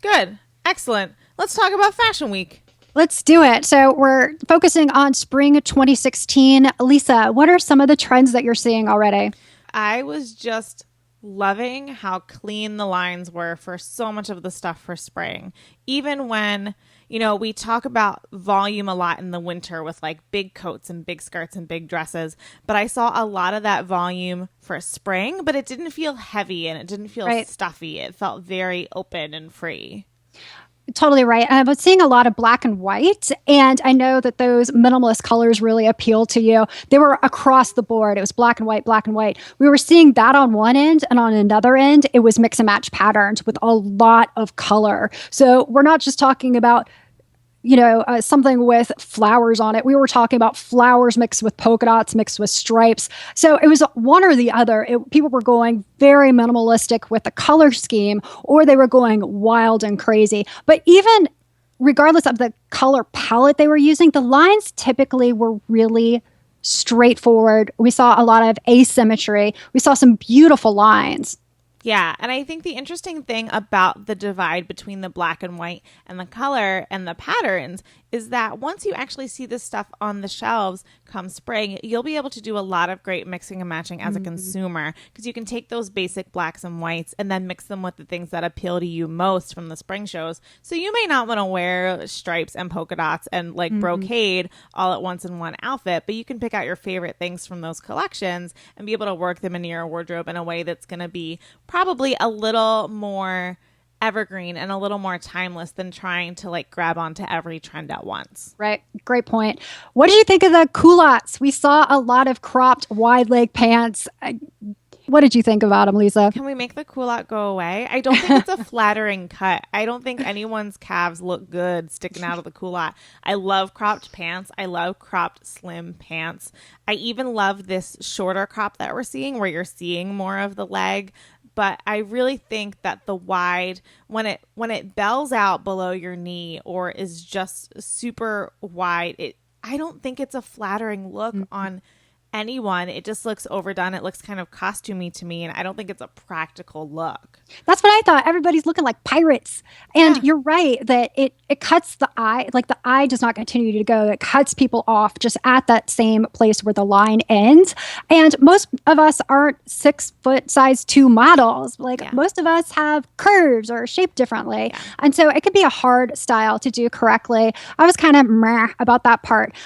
Good. Excellent. Let's talk about Fashion Week. Let's do it. So we're focusing on spring 2016. Lisa, what are some of the trends that you're seeing already? I was just loving how clean the lines were for so much of the stuff for spring. Even when, we talk about volume a lot in the winter with like big coats and big skirts and big dresses, but I saw a lot of that volume for spring, but it didn't feel heavy and it didn't feel stuffy. It felt very open and free. Totally right. I was seeing a lot of black and white, and I know that those minimalist colors really appeal to you. They were across the board. It was black and white, black and white. We were seeing that on one end, and on another end, it was mix and match patterns with a lot of color. So we're not just talking about something with flowers on it. We were talking about flowers mixed with polka dots, mixed with stripes. So it was one or the other. People were going very minimalistic with the color scheme, or they were going wild and crazy. But even regardless of the color palette they were using, the lines typically were really straightforward. We saw a lot of asymmetry. We saw some beautiful lines. Yeah, and I think the interesting thing about the divide between the black and white and the color and the patterns is that once you actually see this stuff on the shelves come spring, you'll be able to do a lot of great mixing and matching as a consumer, because you can take those basic blacks and whites and then mix them with the things that appeal to you most from the spring shows. So you may not want to wear stripes and polka dots and like brocade all at once in one outfit, but you can pick out your favorite things from those collections and be able to work them into your wardrobe in a way that's going to be probably a little more evergreen and a little more timeless than trying to like grab onto every trend at once. Right. Great point. What did you think of the culottes? We saw a lot of cropped wide leg pants. What did you think about them, Lisa? Can we make the culotte go away? I don't think it's a flattering cut. I don't think anyone's calves look good sticking out of the culotte. I love cropped pants. I love cropped slim pants. I even love this shorter crop that we're seeing where you're seeing more of the leg. But I really think that the wide, when it bells out below your knee or is just super wide, I don't think it's a flattering look on anyone. It just looks overdone. It looks kind of costumey to me, and I don't think it's a practical look. That's what I thought. Everybody's looking like pirates. And you're right that it cuts the eye. Like the eye does not continue to go. It cuts people off just at that same place where the line ends. And most of us aren't 6 foot size 2 models. Most of us have curves or shaped differently. Yeah. And so it could be a hard style to do correctly. I was kind of meh about that part.